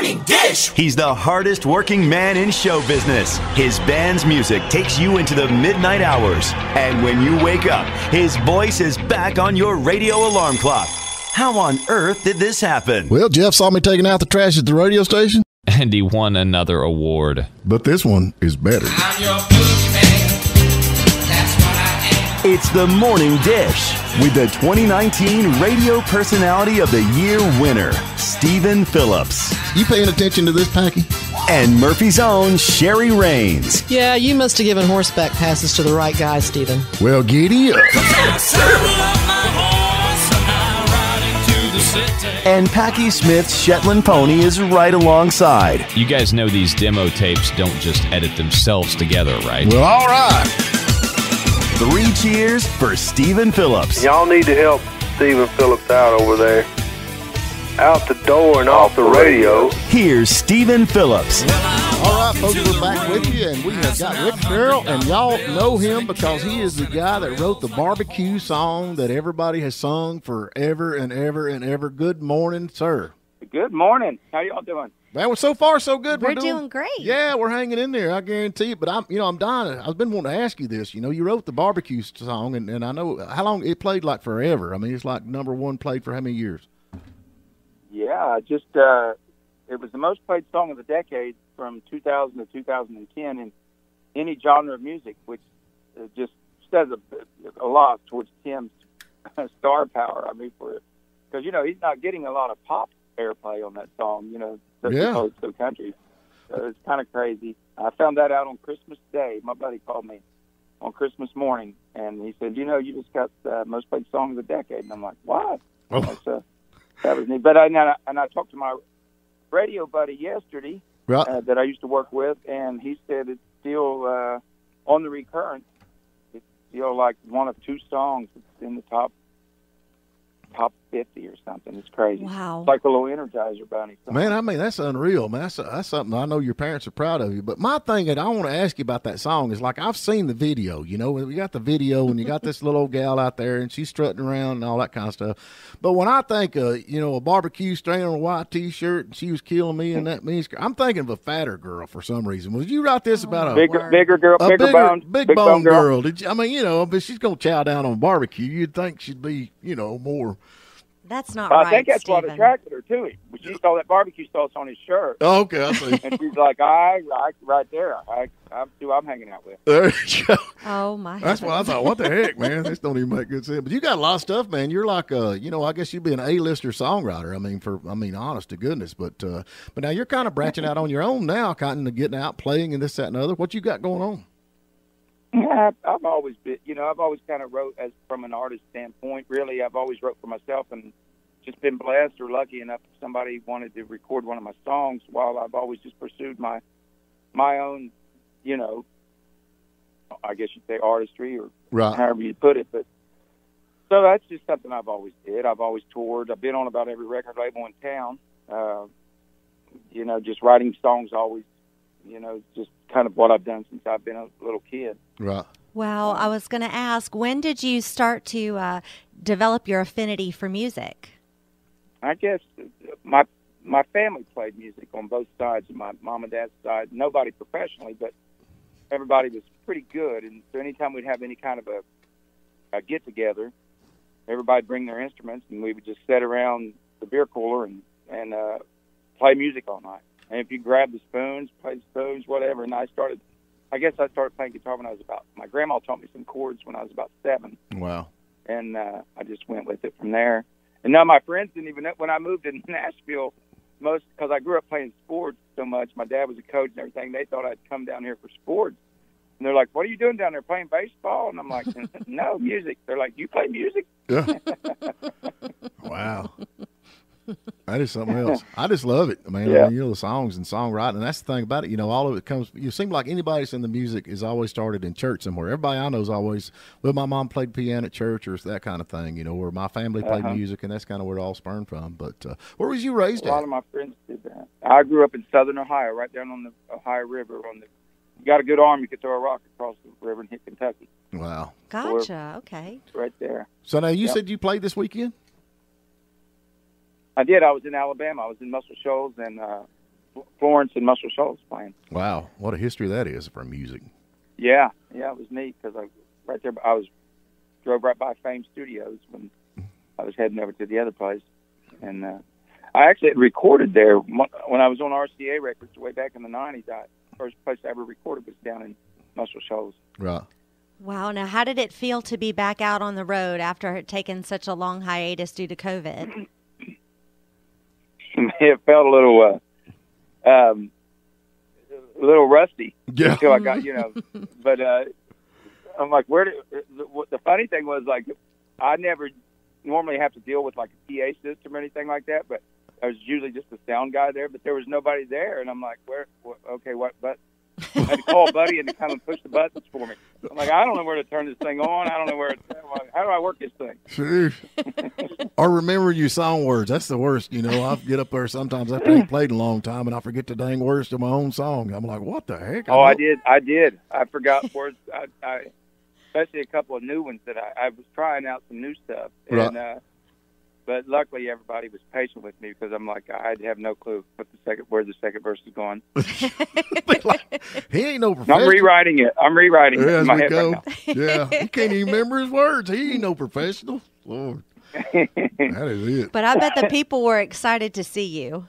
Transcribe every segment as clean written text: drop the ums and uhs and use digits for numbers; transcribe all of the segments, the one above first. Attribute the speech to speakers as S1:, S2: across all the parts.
S1: Morning Dish.
S2: He's the hardest working man in show business. His band's music takes you into the midnight hours. And when you wake up, his voice is back on your radio alarm clock. How on earth did this happen?
S3: Well, Jeff saw me taking out the trash at the radio station.
S4: And he won another award.
S3: But this one is better.
S1: I'm your boogeyman. That's what I am.
S2: It's the Morning Dish with the 2019 Radio Personality of the Year winner, Stephen Phillips.
S3: You paying attention to this, Packy?
S2: And Murphy's own Sherry Raines.
S5: Yeah, you must have given horseback passes to the right guy, Stephen.
S3: Well, giddy up.
S2: And Packy Smith's Shetland pony is right alongside.
S4: You guys know these demo tapes don't just edit themselves together, right?
S3: Well, all right.
S2: 3 cheers for Stephen Phillips.
S6: Y'all need to help Stephen Phillips out over there. Out the door and off the radio.
S2: Here's Stephen Phillips.
S3: All right, folks, we're back with you, and we have got Rick Ferrell, and y'all know him because he is the guy that wrote the barbecue song that everybody has sung forever and ever and ever. Good morning, sir.
S7: Good morning. How y'all doing?
S3: Man, well, so far so good.
S8: We're doing great.
S3: Yeah, we're hanging in there. I guarantee you. But I'm dying. I've been wanting to ask you this. You wrote the barbecue song, and I know how long it played, like forever. I mean, it's like number one played for how many years?
S7: Yeah, it was the most played song of the decade from 2000 to 2010 in any genre of music, which just says a lot towards Tim's star power. I mean, because he's not getting a lot of pop airplay on that song. Because it's so country. So it's kind of crazy. I found that out on Christmas Day. My buddy called me on Christmas morning, and he said, you just got the most played song of the decade. And I'm like, what?
S3: Oh.
S7: That was neat. But I talked to my radio buddy yesterday that I used to work with, and he said it's still on the recurrent. It's still like one of 2 songs that's in the top 50 or something. It's crazy.
S8: Wow.
S7: It's like a little Energizer bunny song.
S3: Man, I mean, that's unreal, man. That's something I know your parents are proud of you. But my thing that I want to ask you about that song is, like, I've seen the video. We got the video, and you got this little old gal out there, and she's strutting around and all that kind of stuff. But when I think of, a barbecue straight on a white T-shirt, and she was killing me in that mean skirt, I'm thinking of a fatter girl for some reason. Would you write this about a
S7: bigger girl, bigger bone
S3: girl? But she's gonna chow down on barbecue. You'd think she'd be, more.
S8: That's not right,
S7: I think that's
S8: Stephen.
S7: what attracted her to him. She saw that barbecue sauce on his shirt.
S3: Oh, okay, I see.
S7: And she's like, right there. I'm who I'm hanging out with.
S3: There you go.
S8: Oh, my
S3: That's what I thought. What the heck, man? This don't even make good sense. But you got a lot of stuff, man. You're like, I guess you'd be an A-lister songwriter. I mean, honest to goodness. But now you're kind of branching out on your own now, kind of getting out, playing, and this, that, and the other. What you got going on?
S7: Yeah, I've always been, I've always kind of wrote from an artist standpoint. Really, I've always wrote for myself and just been blessed or lucky enough if somebody wanted to record one of my songs, while I've always just pursued my own, I guess you'd say artistry or however you put it. But so that's just something I've always did. I've always toured. I've been on about every record label in town. Just writing songs always, just kind of what I've done since I've been a little kid.
S3: Right.
S8: Well, I was going to ask, when did you start to develop your affinity for music?
S7: I guess my family played music on both sides of my mom and dad's side. Nobody professionally, but everybody was pretty good. And so anytime we'd have any kind of a get-together, everybody'd bring their instruments, and we would just sit around the beer cooler and play music all night. And if you grab the spoons, play the spoons, whatever. And I started playing guitar when I was my grandma taught me some chords when I was about 7.
S3: Wow.
S7: And I just went with it from there. And none of my friends didn't even know. When I moved to Nashville, because I grew up playing sports so much, my dad was a coach and everything, they thought I'd come down here for sports. And they're like, what are you doing down there, playing baseball? And I'm like, no, music. They're like, you play music?
S3: Yeah. Wow. That is something else. I just love it, man.
S7: Yeah.
S3: I mean, the songs and songwriting, and that's the thing about it. All of it comes. You seem like anybody that's in the music is always started in church somewhere. Everybody I know is always, my mom played piano at church or that kind of thing. Or my family played music, and that's kind of where it all spurned from. But where was you raised at?
S7: A lot of my friends did that. I grew up in southern Ohio, right down on the Ohio River. You got a good arm, you could throw a rock across the river and hit Kentucky.
S3: Wow.
S8: Gotcha. Okay.
S7: Right there.
S3: So now you said you played this weekend?
S7: I did. I was in Alabama. I was in Muscle Shoals, and Florence and Muscle Shoals playing.
S3: Wow, what a history that is for music.
S7: Yeah, it was neat because I drove right by Fame Studios when I was heading over to the other place, and I actually had recorded there when I was on RCA Records way back in the '90s. First place I ever recorded was down in Muscle Shoals.
S3: Right.
S8: Wow. Now, how did it feel to be back out on the road after taking such a long hiatus due to COVID?
S7: It felt a little rusty until I got, but I'm like, the funny thing was, like, I never normally have to deal with like a PA system or anything like that, but I was usually just a sound guy there, but there was nobody there, and I'm like, what button? I had to call Buddy and to come and push the buttons for me. I'm like, I don't know where to turn this thing on. I don't know how do I work this thing?
S3: Sure. Or remember your song words. That's the worst. I get up there sometimes after I ain't played in a long time, and I forget the dang words to my own song. I'm like, what the heck?
S7: I did. I forgot words. I especially a couple of new ones that I was trying out some new stuff. And, right. But luckily everybody was patient with me because I'm like, I have no clue where the second verse is going.
S3: Like, he ain't no professional.
S7: I'm rewriting it in my head right now.
S3: Yeah, he can't even remember his words. He ain't no professional. Lord, that is it.
S8: But I bet the people were excited to see you.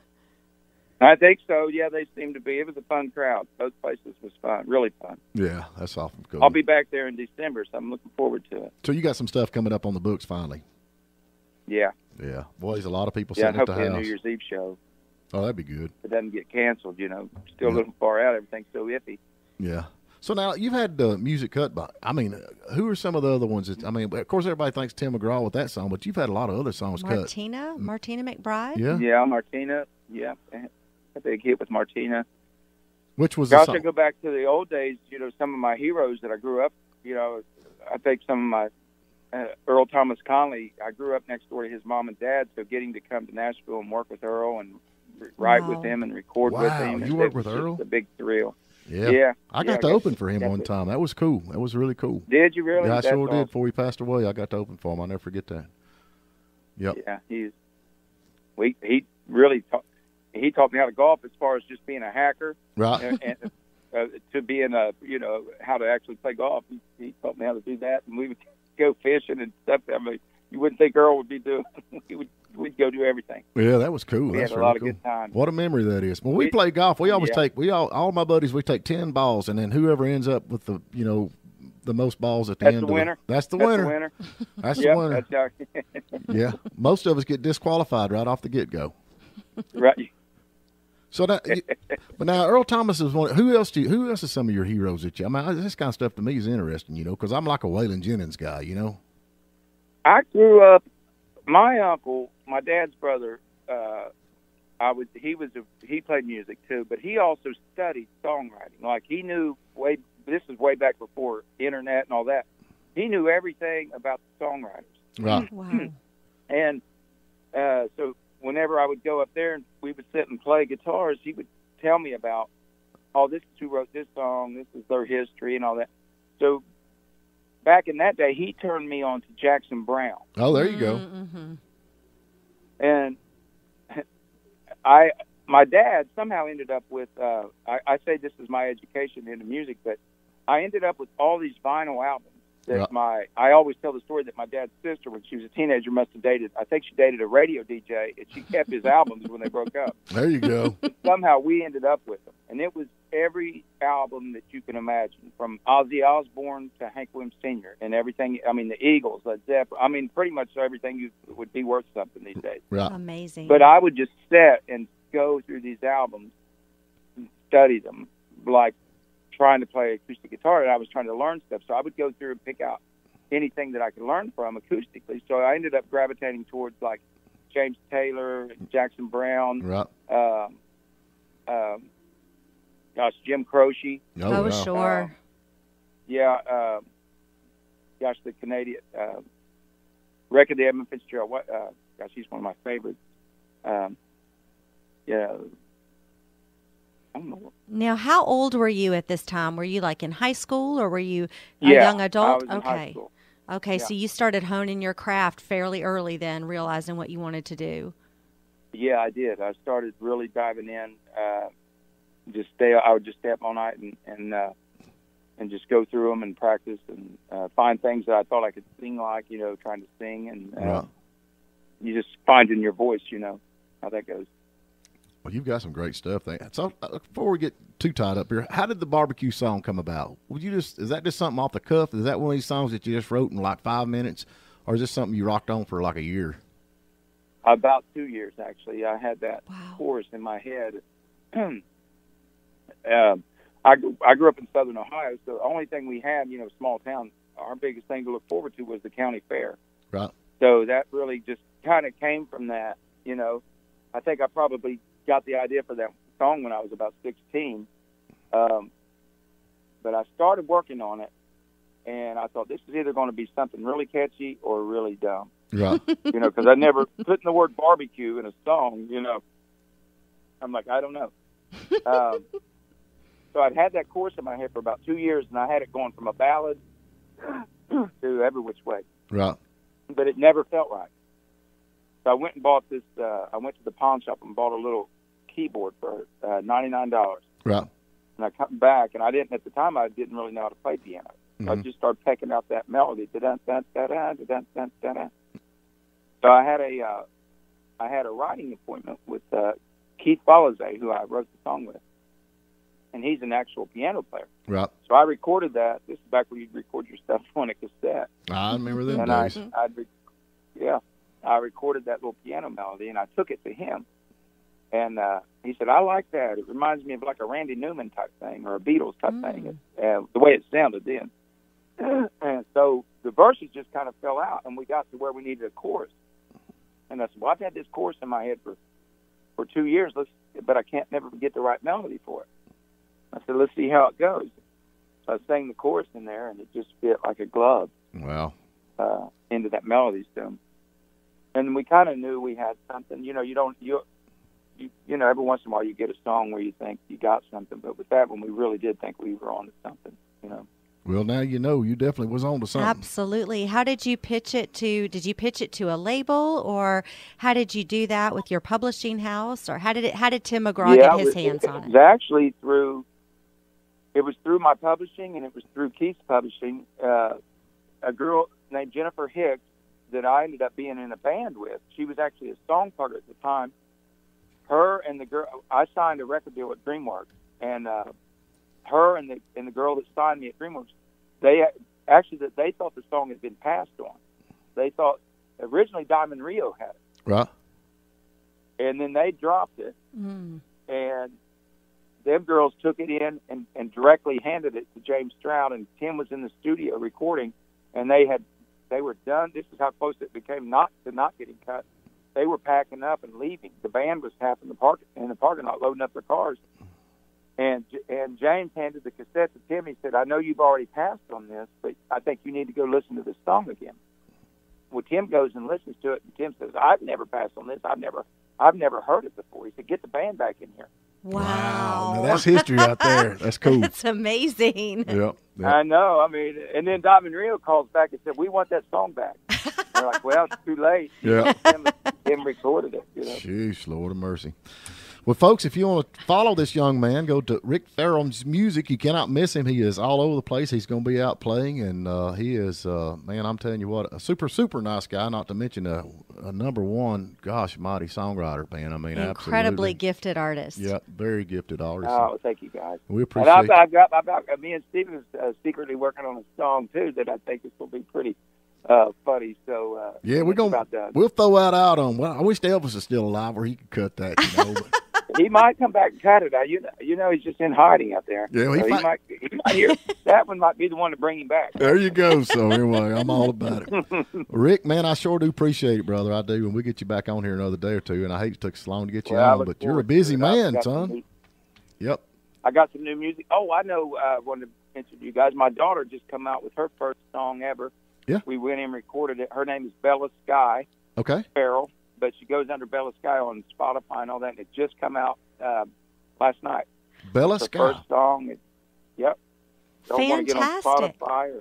S7: I think so. Yeah, they seemed to be. It was a fun crowd. Both places was fun, really fun.
S3: Yeah, that's awesome. Cool.
S7: I'll be back there in December, so I'm looking forward to it.
S3: So you got some stuff coming up on the books finally.
S7: Yeah.
S3: Yeah. Boy, there's a lot of people sitting at the house.
S7: Yeah, hopefully a New Year's Eve show.
S3: Oh, that'd be good.
S7: It doesn't get canceled, Still a little far out. Everything's so iffy.
S3: Yeah. So now you've had music cut by, who are some of the other ones that, of course everybody thinks Tim McGraw with that song, but you've had a lot of other songs cut.
S8: Martina McBride?
S3: Yeah.
S7: Yeah, Martina. Yeah. A big hit with Martina.
S3: Which was the song?
S7: I go back to the old days, some of my heroes that I grew up, I think some of my Earl Thomas Conley, I grew up next door to his mom and dad, so getting to come to Nashville and work with Earl and write with him and record with him.
S3: Wow, you worked with Earl?
S7: It's a big thrill.
S3: Yeah. I got to open for him one time. That was cool. That was really cool.
S7: Did you really?
S3: Yeah, I sure did. Before he passed away, I got to open for him. I'll never forget that. Yep.
S7: Yeah, he really he taught me how to golf as far as just being a hacker.
S3: Right.
S7: And to being how to actually play golf. He taught me how to do that, and we would go fishing and stuff. You wouldn't think Earl would be doing. We'd go do everything.
S3: Yeah, that was cool.
S7: We
S3: That's
S7: had a lot of good times.
S3: What a memory that is. When we play golf, we always all my buddies, we take 10 balls, and then whoever ends up with the most balls at the end.
S7: That's the winner.
S3: That's the winner. Yeah, most of us get disqualified right off the get-go.
S7: Right.
S3: So that, but now Earl Thomas is one. Who else is some of your heroes that you? This kind of stuff to me is interesting, because I'm like a Waylon Jennings guy,
S7: I grew up. My uncle, my dad's brother, he played music too, but he also studied songwriting. Like he knew this is way back before internet and all that. He knew everything about the songwriters.
S3: Right.
S8: Wow.
S7: And so whenever I would go up there and we would sit and play guitars, he would tell me about, this is who wrote this song, this is their history and all that. So back in that day, he turned me on to Jackson Browne.
S3: Oh, there you go.
S8: Mm-hmm.
S7: And my dad somehow ended up with, I say this is my education into music, but I ended up with all these vinyl albums. I always tell the story that my dad's sister, when she was a teenager, must have I think she dated a radio DJ, and she kept his albums when they broke up.
S3: There you go.
S7: Somehow we ended up with them. And it was every album that you can imagine, from Ozzy Osbourne to Hank Williams Sr. and everything. The Eagles, Led Zeppelin. Pretty much everything would be worth something these days.
S3: Right.
S8: Amazing.
S7: But I would just sit and go through these albums and study them, like trying to play acoustic guitar, and I was trying to learn stuff. So I would go through and pick out anything that I could learn from acoustically. So I ended up gravitating towards like James Taylor, Jackson Browne,
S3: right.
S7: Jim Croce.
S8: Oh, sure.
S7: The Canadian record, the Edmund Fitzgerald. He's one of my favorites. I don't know.
S8: Now, how old were you at this time? Were you like in high school, or were you a young adult?
S7: I was in high school.
S8: Okay, so you started honing your craft fairly early then, realizing what you wanted to do.
S7: Yeah, I did. I started really diving in I would just stay up all night and just go through them and practice and find things that I thought I could sing like, trying to sing. And you just find in your voice, how that goes.
S3: Well, you've got some great stuff there. So before we get too tied up here, how did the barbecue song come about? Is that just something off the cuff? Is that one of these songs that you just wrote in like 5 minutes? Or is this something you rocked on for like a year?
S7: About 2 years, actually. I had that chorus in my head. I grew up in Southern Ohio, so the only thing we had, small town, our biggest thing to look forward to was the county fair.
S3: Right.
S7: So that really just kind of came from that, I think I probably got the idea for that song when I was about 16. But I started working on it, and I thought this is either going to be something really catchy or really dumb.
S3: Right.
S7: Because I never putting the word barbecue in a song, I'm like, I don't know. So I'd had that chorus in my head for about 2 years, and I had it going from a ballad to every which way.
S3: Right.
S7: But it never felt right. So I went and bought this. I went to the pawn shop and bought a little keyboard for $99.
S3: Right.
S7: And I come back, and at the time I didn't really know how to play piano.
S3: Mm-hmm.
S7: I just started pecking out that melody. Da-da-da-da-da-da-da-da. So I had a writing appointment with Keith Follize, who I wrote the song with. And he's an actual piano player. Right. So I recorded that. This is back when you'd record your stuff on a cassette.
S3: I remember them
S7: days.
S3: And
S7: I recorded that little piano melody, and I took it to him. And he said, I like that. It reminds me of like a Randy Newman type thing or a Beatles type thing, the way it sounded then. And so the verses just kind of fell out, and we got to where we needed a chorus. And I said, well, I've had this chorus in my head for 2 years, but I can't never get the right melody for it. I said, let's see how it goes. So I sang the chorus in there, and it just fit like a glove.
S3: Wow.
S7: Into that melody stem. And we kind of knew we had something. Every once in a while you get a song where you think you got something, but with that one we really did think we were on to something,
S3: Well, now you definitely was on to something.
S8: Absolutely. How did you pitch it to? Did you pitch it to a label, or how did you do that with your publishing house, or how did Tim McGraw get his hands on it?
S7: It was actually through my publishing, and it was through Keith's publishing. A girl named Jennifer Hicks that I ended up being in a band with. She was actually a song partner at the time. Her and the girl, I signed a record deal with DreamWorks, and her and the girl that signed me at DreamWorks, they thought the song had been passed on. They thought originally Diamond Rio had it,
S3: right?
S7: And then they dropped it, and them girls took it in and directly handed it to James Stroud, and Tim was in the studio recording, and they were done. This is how close it became not getting cut. They were packing up and leaving. The band was half in the parking lot loading up their cars. And James handed the cassette to Tim. He said, I know you've already passed on this, but I think you need to go listen to this song again. Well, Tim goes and listens to it, and Tim says, I've never passed on this. I've never heard it before. He said, get the band back in here.
S8: Wow.
S3: Now, that's history right there. That's cool.
S8: That's amazing.
S3: Yep.
S7: I know. I mean, and then Diamond Rio calls back and said, we want that song back. We're like, well, it's too late.
S3: Yeah.
S7: Tim recorded it.
S3: Sheesh, Lord of mercy. Well, folks, if you want to follow this young man, go to Rick Ferrell's music. You cannot miss him. He is all over the place. He's going to be out playing, and he is, man, I'm telling you what, a super, super nice guy, not to mention a number one, gosh, mighty songwriter, man. I mean,
S8: incredibly
S3: absolutely.
S8: Gifted artist.
S3: Yeah, very gifted artist.
S7: Oh, thank you, guys.
S3: We appreciate it.
S7: And me and Steven is secretly working on a song, too, that I think this will be pretty funny. So,
S3: yeah, we'll throw that out on, well, I wish Elvis was still alive where he could cut that, But.
S7: He might come back and cut it. He's just in hiding out there.
S3: Yeah,
S7: he might hear that one. Might be the one to bring him back.
S3: There you go. So anyway, I'm all about it. Rick, man, I sure do appreciate it, brother. I do. And we'll get you back on here another day or two. And I hate it took so long to get you on, but you're a busy man, son. Yep.
S7: I got some new music. Oh, I know. I wanted to mention to you guys. My daughter just come out with her first song ever.
S3: Yeah.
S7: We went and recorded it. Her name is Bella Sky.
S3: Okay.
S7: Ferrell. But she goes under Bella Sky on Spotify and all that, and it just come out last night.
S3: Bella
S7: Sky.
S3: First
S7: song. Yep.
S8: Fantastic.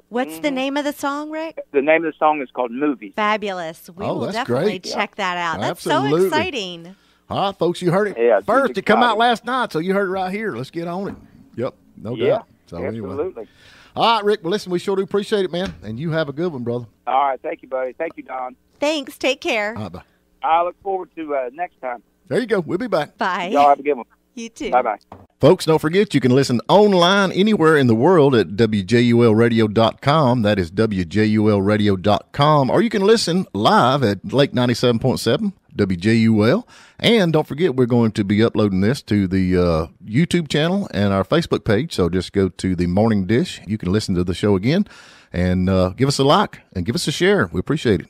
S8: What's the name of the song, Rick?
S7: The name of the song is called Movies.
S8: Fabulous. We will
S3: that's
S8: definitely
S3: great.
S8: check that out. That's
S3: Absolutely.
S8: so exciting.
S3: All right, folks, you heard it first. It come out last night, so you heard it right here. Let's get on it. Yep, no doubt. So
S7: absolutely.
S3: Anyway. All right, Rick. Well, listen, we sure do appreciate it, man. And you have a good one, brother.
S7: All right. Thank you, buddy. Thank you, Don.
S8: Thanks. Take care.
S3: All right, bye.
S7: I look forward to next time.
S3: There you go. We'll be back.
S8: Bye.
S7: Y'all have a good one.
S8: You too.
S7: Bye-bye.
S3: Folks, don't forget you can listen online anywhere in the world at WJULradio.com. That is WJULradio.com. Or you can listen live at Lake 97.7 WJUL. And don't forget, we're going to be uploading this to the YouTube channel and our Facebook page. So just go to the Morning Dish. You can listen to the show again and give us a like and give us a share. We appreciate it.